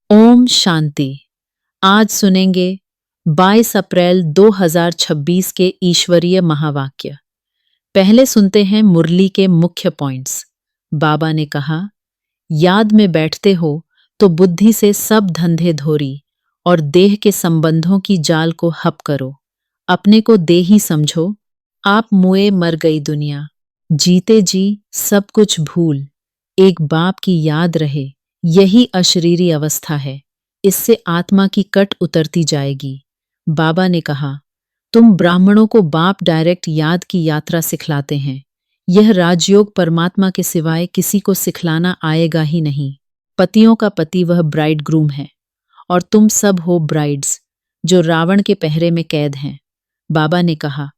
ओम शांति। आज सुनेंगे 22 अप्रैल 2026 के ईश्वरीय महावाक्य। पहले सुनते हैं मुरली के मुख्य पॉइंट्स। बाबा ने कहा, याद में बैठते हो तो बुद्धि से सब धंधे धोरी और देह के संबंधों की जाल को हप करो। अपने को देही समझो। आप मुए मर गई दुनिया, जीते जी सब कुछ भूल। एक बाप की याद रहे, यही अशरीरी अवस्था है। इससे आत्मा की कट उतरती जाएगी। बाबा ने कहा, तुम ब्राह्मणों को बाप डायरेक्ट याद की यात्रा सिखलाते हैं। यह राजयोग परमात्मा के सिवाय किसी को सिखलाना आएगा ही नहीं। पतियों का पति वह ब्राइड ग्रूम है और तुम सब हो ब्राइड्स जो रावण के पहरे में कैद हैं। बाबा ने कहा,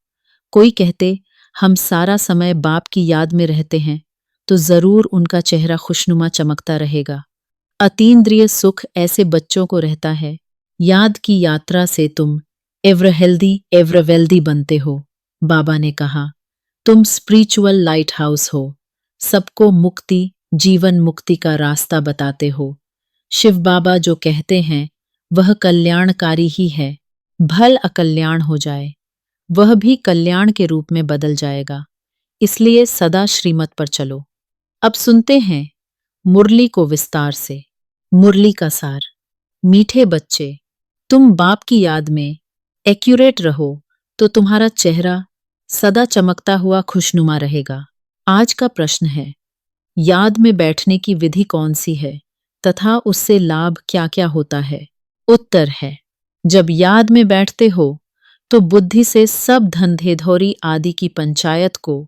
कोई कहते हम सारा समय बाप की याद में रहते हैं तो जरूर उनका चेहरा खुशनुमा चमकता रहेगा। अतीन्द्रिय सुख ऐसे बच्चों को रहता है। याद की यात्रा से तुम एवर हेल्दी एवर वेल्दी बनते हो। बाबा ने कहा, तुम स्पिरिचुअल लाइट हाउस हो। सबको मुक्ति, जीवन मुक्ति का रास्ता बताते हो। शिव बाबा जो कहते हैं वह कल्याणकारी ही है। भल अकल्याण हो जाए, वह भी कल्याण के रूप में बदल जाएगा। इसलिए सदा श्रीमत पर चलो। अब सुनते हैं मुरली को विस्तार से। मुरली का सार। मीठे बच्चे, तुम बाप की याद में एक्यूरेट रहो तो तुम्हारा चेहरा सदा चमकता हुआ खुशनुमा रहेगा। आज का प्रश्न है, याद में बैठने की विधि कौन सी है तथा उससे लाभ क्या क्या होता है? उत्तर है, जब याद में बैठते हो तो बुद्धि से सब धंधेधौरी आदि की पंचायत को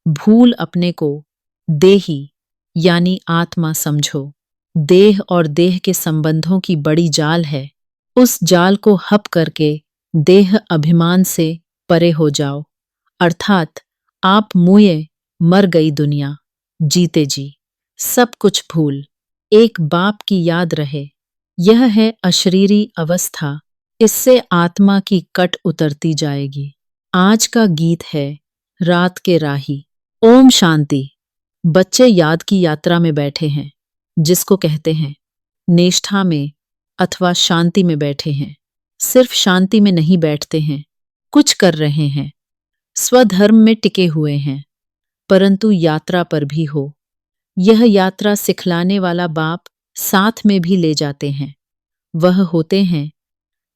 भूल अपने को देही यानी आत्मा समझो। देह और देह के संबंधों की बड़ी जाल है। उस जाल को हप करके देह अभिमान से परे हो जाओ। अर्थात आप मुए मर गई दुनिया, जीते जी सब कुछ भूल। एक बाप की याद रहे, यह है अशरीरी अवस्था। इससे आत्मा की कट उतरती जाएगी। आज का गीत है रात के राही। ओम शांति। बच्चे याद की यात्रा में बैठे हैं, जिसको कहते हैं निष्ठा में अथवा शांति में बैठे हैं। सिर्फ शांति में नहीं बैठते हैं, कुछ कर रहे हैं। स्वधर्म में टिके हुए हैं, परंतु यात्रा पर भी हो। यह यात्रा सिखलाने वाला बाप साथ में भी ले जाते हैं। वह होते हैं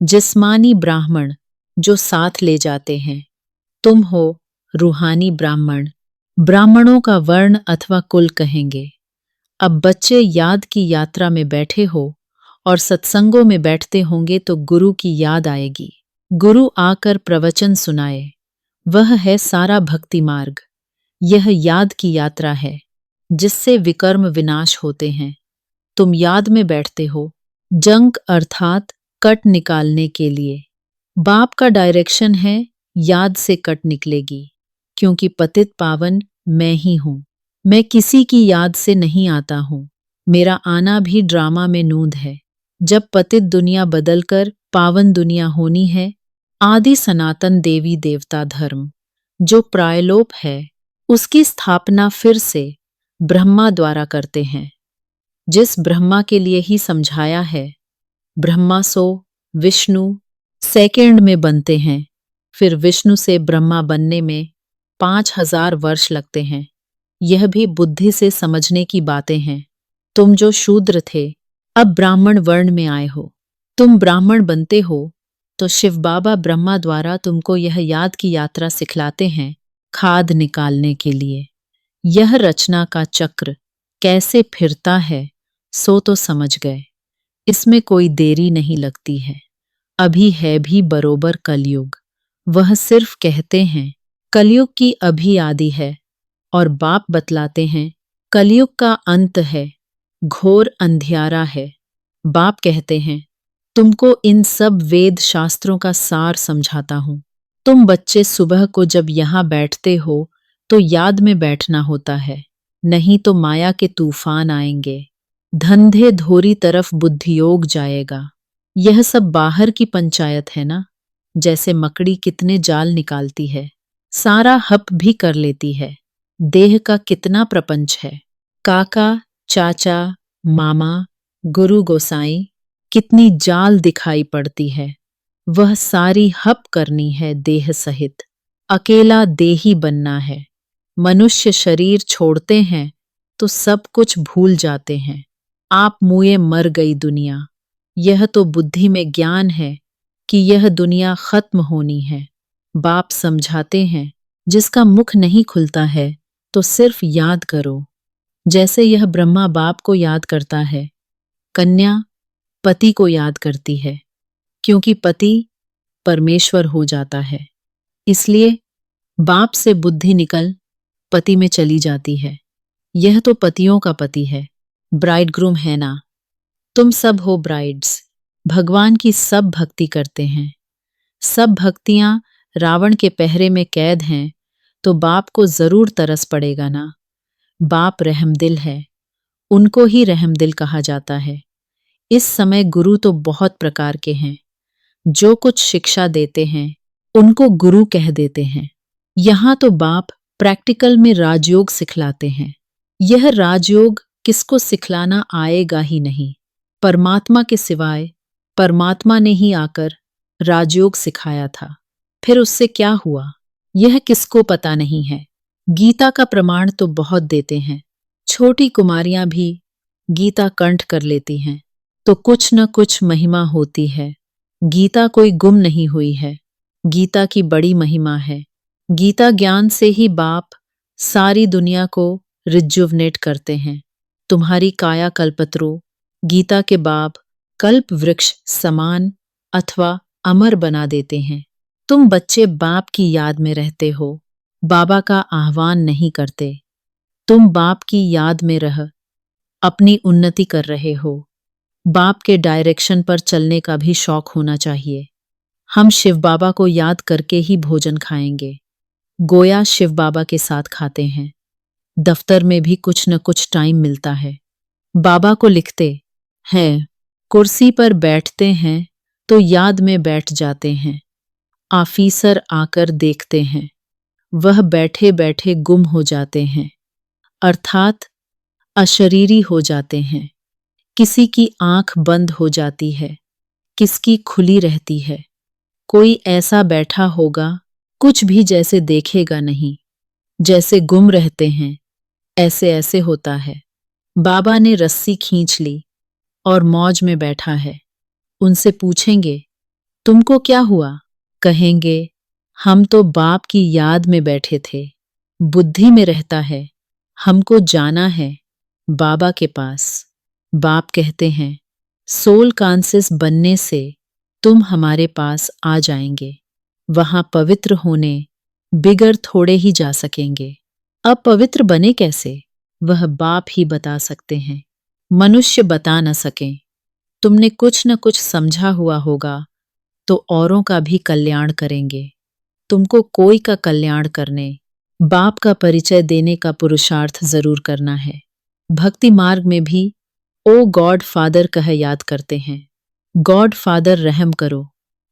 जिस्मानी ब्राह्मण जो साथ ले जाते हैं। तुम हो रूहानी ब्राह्मण। ब्राह्मणों का वर्ण अथवा कुल कहेंगे। अब बच्चे याद की यात्रा में बैठे हो और सत्संगों में बैठते होंगे तो गुरु की याद आएगी। गुरु आकर प्रवचन सुनाए, वह है सारा भक्ति मार्ग। यह याद की यात्रा है जिससे विकर्म विनाश होते हैं। तुम याद में बैठते हो जंक अर्थात कट निकालने के लिए। बाप का डायरेक्शन है याद से कट निकलेगी, क्योंकि पतित पावन मैं ही हूं। मैं किसी की याद से नहीं आता हूं। मेरा आना भी ड्रामा में नूंद है। जब पतित दुनिया बदलकर पावन दुनिया होनी है, आदि सनातन देवी देवता धर्म जो प्रायलोप है उसकी स्थापना फिर से ब्रह्मा द्वारा करते हैं। जिस ब्रह्मा के लिए ही समझाया है, ब्रह्मा सो विष्णु सेकंड में बनते हैं। फिर विष्णु से ब्रह्मा बनने में 5000 वर्ष लगते हैं। यह भी बुद्धि से समझने की बातें हैं। तुम जो शूद्र थे अब ब्राह्मण वर्ण में आए हो। तुम ब्राह्मण बनते हो तो शिव बाबा ब्रह्मा द्वारा तुमको यह याद की यात्रा सिखलाते हैं खाद निकालने के लिए। यह रचना का चक्र कैसे फिरता है सो तो समझ गए। इसमें कोई देरी नहीं लगती है। अभी है भी बरोबर कलयुग। वह सिर्फ कहते हैं कलयुग की अभी आदि है और बाप बतलाते हैं कलयुग का अंत है, घोर अंधियारा है। बाप कहते हैं तुमको इन सब वेद शास्त्रों का सार समझाता हूं। तुम बच्चे सुबह को जब यहाँ बैठते हो तो याद में बैठना होता है, नहीं तो माया के तूफान आएंगे। धंधे धोरी तरफ बुद्धियोग जाएगा। यह सब बाहर की पंचायत है ना। जैसे मकड़ी कितने जाल निकालती है, सारा हप भी कर लेती है। देह का कितना प्रपंच है। काका, चाचा, मामा, गुरु गोसाई, कितनी जाल दिखाई पड़ती है, वह सारी हप करनी है देह सहित। अकेला देही बनना है। मनुष्य शरीर छोड़ते हैं तो सब कुछ भूल जाते हैं। आप मुए मर गई दुनिया। यह तो बुद्धि में ज्ञान है कि यह दुनिया खत्म होनी है। बाप समझाते हैं, जिसका मुख नहीं खुलता है तो सिर्फ याद करो। जैसे यह ब्रह्मा बाप को याद करता है, कन्या पति को याद करती है, क्योंकि पति परमेश्वर हो जाता है। इसलिए बाप से बुद्धि निकल पति में चली जाती है। यह तो पतियों का पति है, ब्राइड ग्रूम है ना। तुम सब हो ब्राइड्स। भगवान की सब भक्ति करते हैं। सब भक्तियां रावण के पहरे में कैद हैं, तो बाप को जरूर तरस पड़ेगा ना। बाप रहमदिल है, उनको ही रहमदिल कहा जाता है। इस समय गुरु तो बहुत प्रकार के हैं। जो कुछ शिक्षा देते हैं उनको गुरु कह देते हैं। यहाँ तो बाप प्रैक्टिकल में राजयोग सिखलाते हैं। यह राजयोग किसको सिखलाना आएगा ही नहीं। परमात्मा के सिवाय परमात्मा ने ही आकर राजयोग सिखाया था। फिर उससे क्या हुआ, यह किसको पता नहीं है। गीता का प्रमाण तो बहुत देते हैं। छोटी कुमारियां भी गीता कंठ कर लेती हैं, तो कुछ न कुछ महिमा होती है। गीता कोई गुम नहीं हुई है। गीता की बड़ी महिमा है। गीता ज्ञान से ही बाप सारी दुनिया को रिजुवनेट करते हैं। तुम्हारी काया कल्पत्रु गीता के बाप कल्प वृक्ष समान अथवा अमर बना देते हैं। तुम बच्चे बाप की याद में रहते हो, बाबा का आह्वान नहीं करते। तुम बाप की याद में रह अपनी उन्नति कर रहे हो। बाप के डायरेक्शन पर चलने का भी शौक होना चाहिए। हम शिव बाबा को याद करके ही भोजन खाएंगे। गोया शिव बाबा के साथ खाते हैं। दफ्तर में भी कुछ न कुछ टाइम मिलता है। बाबा को लिखते हैं, कुर्सी पर बैठते हैं तो याद में बैठ जाते हैं। ऑफिसर आकर देखते हैं, वह बैठे बैठे गुम हो जाते हैं, अर्थात अशरीरी हो जाते हैं। किसी की आंख बंद हो जाती है, किसकी खुली रहती है। कोई ऐसा बैठा होगा, कुछ भी जैसे देखेगा नहीं, जैसे गुम रहते हैं, ऐसे ऐसे होता है। बाबा ने रस्सी खींच ली और मौज में बैठा है। उनसे पूछेंगे, तुमको क्या हुआ? कहेंगे, हम तो बाप की याद में बैठे थे। बुद्धि में रहता है, हमको जाना है बाबा के पास। बाप कहते हैं, सोल कॉन्शियस बनने से तुम हमारे पास आ जाएंगे। वहां पवित्र होने बिगर थोड़े ही जा सकेंगे। अब पवित्र बने कैसे, वह बाप ही बता सकते हैं। मनुष्य बता न सकें। तुमने कुछ न कुछ समझा हुआ होगा तो औरों का भी कल्याण करेंगे। तुमको कोई का कल्याण करने, बाप का परिचय देने का पुरुषार्थ जरूर करना है। भक्ति मार्ग में भी ओ गॉड फादर कह याद करते हैं। गॉड फादर रहम करो,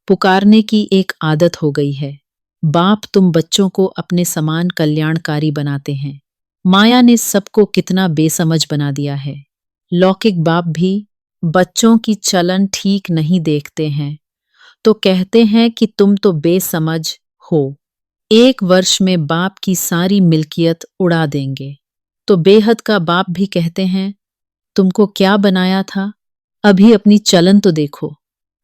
पुकारने की एक आदत हो गई है। बाप तुम बच्चों को अपने समान कल्याणकारी बनाते हैं। माया ने सबको कितना बेसमझ बना दिया है। लौकिक बाप भी बच्चों की चलन ठीक नहीं देखते हैं तो कहते हैं कि तुम तो बेसमझ हो। एक वर्ष में बाप की सारी मिल्कियत उड़ा देंगे। तो बेहद का बाप भी कहते हैं, तुमको क्या बनाया था, अभी अपनी चलन तो देखो।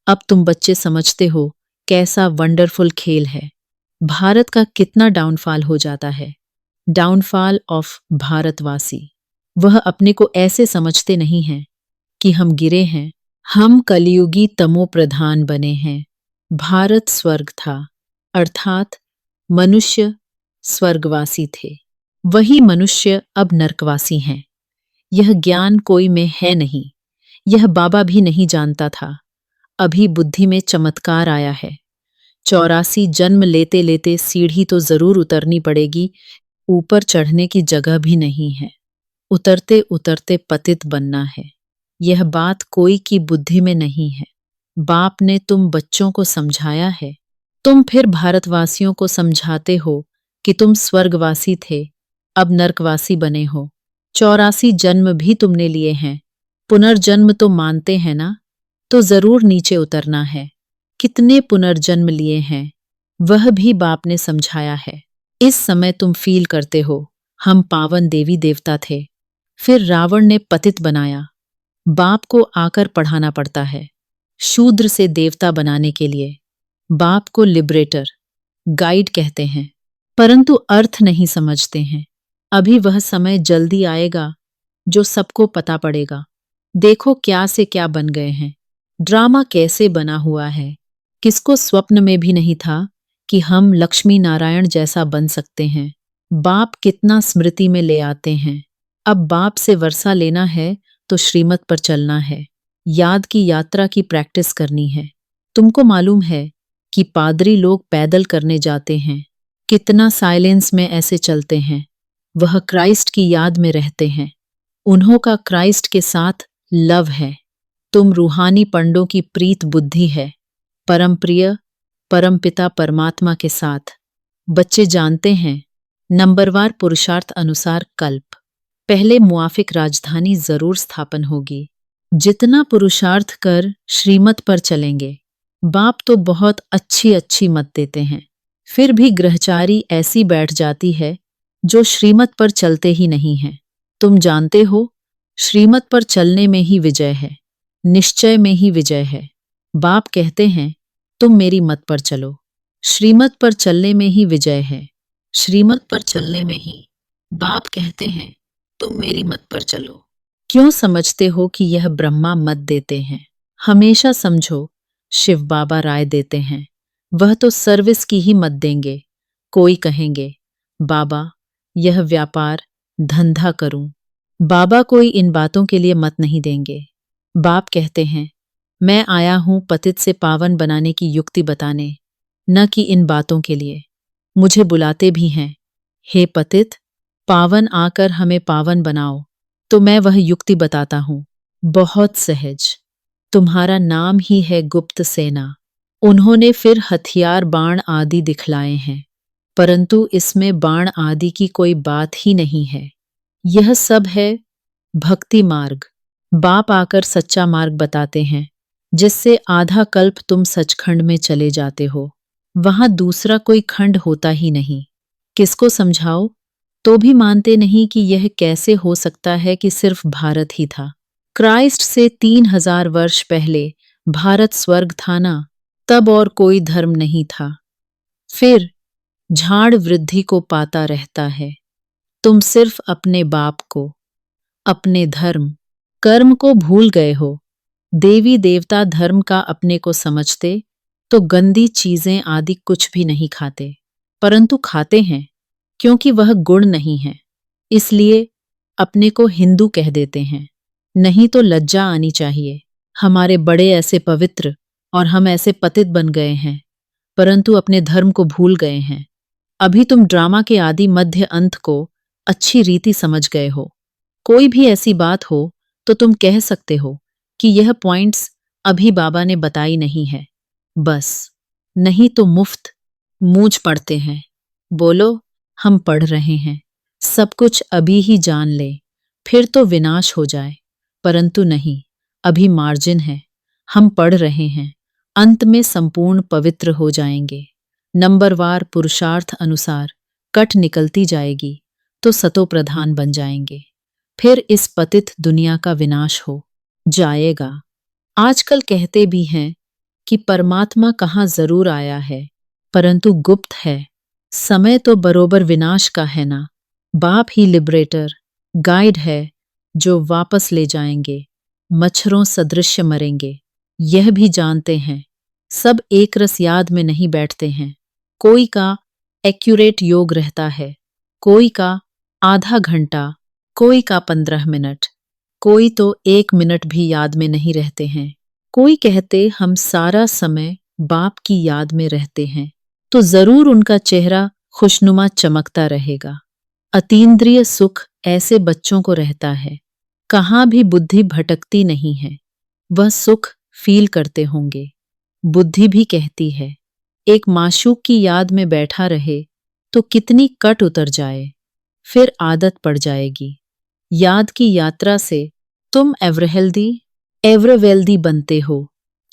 अब तुम बच्चे समझते हो कैसा वंडरफुल खेल है। भारत का कितना डाउनफॉल हो जाता है। डाउनफॉल ऑफ भारतवासी। वह अपने को ऐसे समझते नहीं हैं कि हम गिरे हैं, हम कलयुगी तमो प्रधान बने हैं। भारत स्वर्ग था, अर्थात मनुष्य स्वर्गवासी थे। वही मनुष्य अब नरकवासी हैं। यह ज्ञान कोई में है नहीं, यह बाबा भी नहीं जानता था। अभी बुद्धि में चमत्कार आया है। 84 जन्म लेते लेते सीढ़ी तो जरूर उतरनी पड़ेगी, ऊपर चढ़ने की जगह भी नहीं है। उतरते उतरते पतित बनना है। यह बात कोई की बुद्धि में नहीं है। बाप ने तुम बच्चों को समझाया है, तुम फिर भारतवासियों को समझाते हो कि तुम स्वर्गवासी थे, अब नरकवासी बने हो। 84 जन्म भी तुमने लिए हैं, पुनर्जन्म तो मानते हैं ना। तो जरूर नीचे उतरना है। कितने पुनर्जन्म लिए हैं वह भी बाप ने समझाया है। इस समय तुम फील करते हो हम पावन देवी देवता थे, फिर रावण ने पतित बनाया। बाप को आकर पढ़ाना पड़ता है शूद्र से देवता बनाने के लिए। बाप को लिबरेटर, गाइड कहते हैं, परंतु अर्थ नहीं समझते हैं। अभी वह समय जल्दी आएगा जो सबको पता पड़ेगा। देखो क्या से क्या बन गए हैं, ड्रामा कैसे बना हुआ है। किसको स्वप्न में भी नहीं था कि हम लक्ष्मी नारायण जैसा बन सकते हैं। बाप कितना स्मृति में ले आते हैं। अब बाप से वर्षा लेना है तो श्रीमत पर चलना है। याद की यात्रा की प्रैक्टिस करनी है। तुमको मालूम है कि पादरी लोग पैदल करने जाते हैं, कितना साइलेंस में ऐसे चलते हैं। वह क्राइस्ट की याद में रहते हैं। उन्हों का क्राइस्ट के साथ लव है। तुम रूहानी पंडों की प्रीत बुद्धि है, परम प्रिय परमपिता परमात्मा के साथ। बच्चे जानते हैं नंबरवार पुरुषार्थ अनुसार कल्प पहले मुआफिक राजधानी जरूर स्थापन होगी। जितना पुरुषार्थ कर श्रीमत पर चलेंगे। बाप तो बहुत अच्छी अच्छी मत देते हैं, फिर भी ग्रहचारी ऐसी बैठ जाती है जो श्रीमत पर चलते ही नहीं है। तुम जानते हो श्रीमत पर चलने में ही विजय है, निश्चय में ही विजय है। बाप कहते हैं तुम मेरी मत पर चलो। श्रीमत पर चलने में ही विजय है, श्रीमत पर चलने में ही। बाप कहते हैं तुम मेरी मत पर चलो। क्यों समझते हो कि यह ब्रह्मा मत देते हैं? हमेशा समझो शिव बाबा राय देते हैं। वह तो सर्विस की ही मत देंगे। कोई कहेंगे बाबा यह व्यापार धंधा करूं। बाबा कोई इन बातों के लिए मत नहीं देंगे। बाप कहते हैं मैं आया हूं पतित से पावन बनाने की युक्ति बताने, न कि इन बातों के लिए। मुझे बुलाते भी हैं, हे पतित पावन आकर हमें पावन बनाओ, तो मैं वह युक्ति बताता हूं। बहुत सहज। तुम्हारा नाम ही है गुप्त सेना। उन्होंने फिर हथियार बाण आदि दिखलाए हैं, परंतु इसमें बाण आदि की कोई बात ही नहीं है। यह सब है भक्ति मार्ग। बाप आकर सच्चा मार्ग बताते हैं, जिससे आधा कल्प तुम सचखंड में चले जाते हो। वहां दूसरा कोई खंड होता ही नहीं। किसको समझाओ तो भी मानते नहीं कि यह कैसे हो सकता है कि सिर्फ भारत ही था। क्राइस्ट से 3000 वर्ष पहले भारत स्वर्ग था ना, तब और कोई धर्म नहीं था। फिर झाड़ वृद्धि को पाता रहता है। तुम सिर्फ अपने बाप को, अपने धर्म कर्म को भूल गए हो। देवी देवता धर्म का अपने को समझते तो गंदी चीजें आदि कुछ भी नहीं खाते, परंतु खाते हैं क्योंकि वह गुण नहीं है, इसलिए अपने को हिंदू कह देते हैं। नहीं तो लज्जा आनी चाहिए। हमारे बड़े ऐसे पवित्र और हम ऐसे पतित बन गए हैं, परंतु अपने धर्म को भूल गए हैं। अभी तुम ड्रामा के आदि मध्य अंत को अच्छी रीति समझ गए हो। कोई भी ऐसी बात हो तो तुम कह सकते हो कि यह पॉइंट्स अभी बाबा ने बताई नहीं है, बस। नहीं तो मुफ्त मूंछ पढ़ते हैं। बोलो हम पढ़ रहे हैं, सब कुछ अभी ही जान ले, फिर तो विनाश हो जाए। परंतु नहीं, अभी मार्जिन है। हम पढ़ रहे हैं, अंत में संपूर्ण पवित्र हो जाएंगे। नंबरवार पुरुषार्थ अनुसार कट निकलती जाएगी तो सतो प्रधान बन जाएंगे। फिर इस पतित दुनिया का विनाश हो जाएगा। आजकल कहते भी हैं कि परमात्मा कहाँ जरूर आया है, परंतु गुप्त है। समय तो बरोबर विनाश का है ना। बाप ही लिबरेटर, गाइड है जो वापस ले जाएंगे। मच्छरों सदृश्य मरेंगे, यह भी जानते हैं। सब एक रस याद में नहीं बैठते हैं। कोई का एक्यूरेट योग रहता है, कोई का आधा घंटा, कोई का 15 मिनट, कोई तो 1 मिनट भी याद में नहीं रहते हैं। कोई कहते हम सारा समय बाप की याद में रहते हैं, तो जरूर उनका चेहरा खुशनुमा चमकता रहेगा। अतीन्द्रिय सुख ऐसे बच्चों को रहता है, कहाँ भी बुद्धि भटकती नहीं है। वह सुख फील करते होंगे। बुद्धि भी कहती है एक माशूक की याद में बैठा रहे तो कितनी कट उतर जाए, फिर आदत पड़ जाएगी। याद की यात्रा से तुम एवरहेल्दी एवरवेल्दी बनते हो।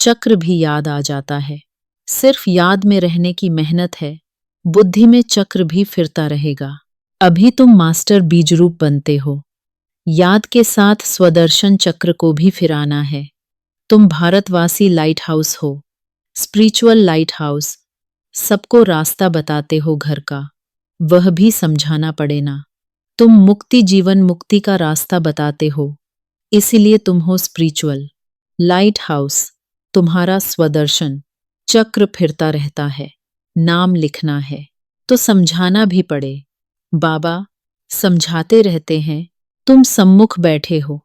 चक्र भी याद आ जाता है। सिर्फ याद में रहने की मेहनत है, बुद्धि में चक्र भी फिरता रहेगा। अभी तुम मास्टर बीजरूप बनते हो। याद के साथ स्वदर्शन चक्र को भी फिराना है। तुम भारतवासी लाइट हाउस हो, स्पिरिचुअल लाइट हाउस। सबको रास्ता बताते हो घर का, वह भी समझाना पड़ेना। तुम मुक्ति जीवन मुक्ति का रास्ता बताते हो, इसीलिए तुम हो स्पिरिचुअल लाइट हाउस। तुम्हारा स्वदर्शन चक्र फिरता रहता है। नाम लिखना है तो समझाना भी पड़े। बाबा समझाते रहते हैं, तुम सम्मुख बैठे हो।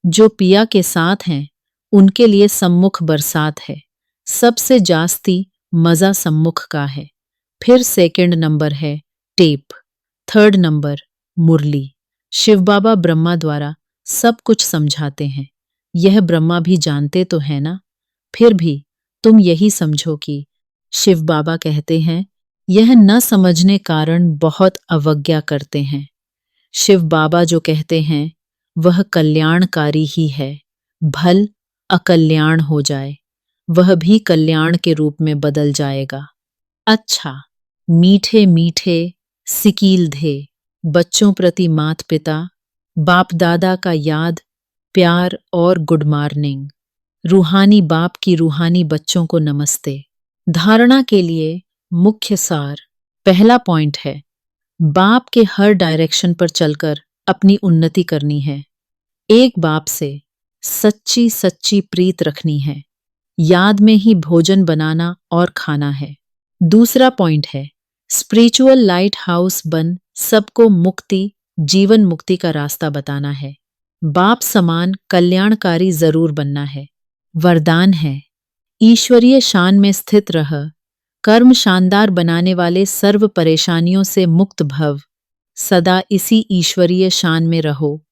जो पिया के साथ हैं उनके लिए सम्मुख बरसात है। सबसे जास्ती मजा सम्मुख का है। फिर सेकंड नंबर है टेप, थर्ड नंबर मुरली। शिव बाबा ब्रह्मा द्वारा सब कुछ समझाते हैं। यह ब्रह्मा भी जानते तो है ना। फिर भी तुम यही समझो कि शिव बाबा कहते हैं, यह न समझने कारण बहुत अवज्ञा करते हैं। शिव बाबा जो कहते हैं वह कल्याणकारी ही है। भल अकल्याण हो जाए, वह भी कल्याण के रूप में बदल जाएगा। अच्छा, मीठे मीठे सिकील धे बच्चों प्रति मात पिता, बाप दादा का याद, प्यार और गुड मॉर्निंग। रूहानी बाप की रूहानी बच्चों को नमस्ते। धारणा के लिए मुख्य सार। पहला पॉइंट है, बाप के हर डायरेक्शन पर चलकर अपनी उन्नति करनी है। एक बाप से सच्ची सच्ची प्रीत रखनी है। याद में ही भोजन बनाना और खाना है। दूसरा पॉइंट है, स्पिरिचुअल लाइट हाउस बन सबको मुक्ति जीवन मुक्ति का रास्ता बताना है। बाप समान कल्याणकारी जरूर बनना है। वरदान है, ईश्वरीय शान में स्थित रह, कर्म शानदार बनाने वाले सर्व परेशानियों से मुक्त भव। सदा इसी ईश्वरीय शान में रहो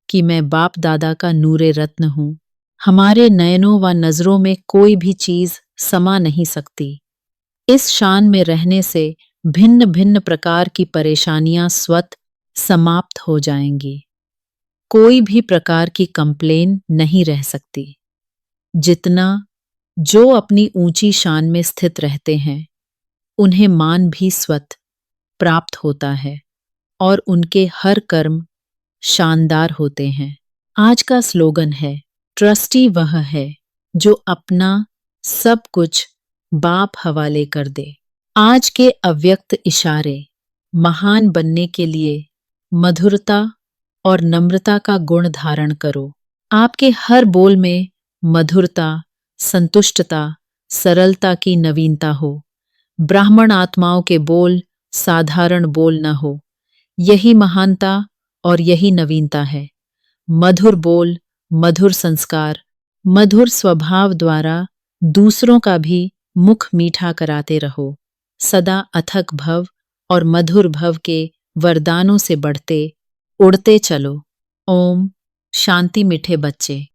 कि मैं बाप दादा का नूरे रत्न हूं। हमारे नयनों व नजरों में कोई भी चीज समा नहीं सकती। इस शान में रहने से भिन्न भिन्न प्रकार की परेशानियां स्वत समाप्त हो जाएंगी। कोई भी प्रकार की कंप्लेन नहीं रह सकती। जितना जो अपनी ऊंची शान में स्थित रहते हैं उन्हें मान भी स्वत प्राप्त होता है और उनके हर कर्म शानदार होते हैं। आज का स्लोगन है, ट्रस्टी वह है जो अपना सब कुछ बाप हवाले कर दे। आज के अव्यक्त इशारे। महान बनने के लिए मधुरता और नम्रता का गुण धारण करो। आपके हर बोल में मधुरता, संतुष्टता, सरलता की नवीनता हो। ब्राह्मण आत्माओं के बोल साधारण बोल न हो। यही महानता और यही नवीनता है। मधुर बोल, मधुर संस्कार, मधुर स्वभाव द्वारा दूसरों का भी मुख मीठा कराते रहो। सदा अथक भव और मधुर भव के वरदानों से बढ़ते उड़ते चलो। ओम शांति। मीठे बच्चे।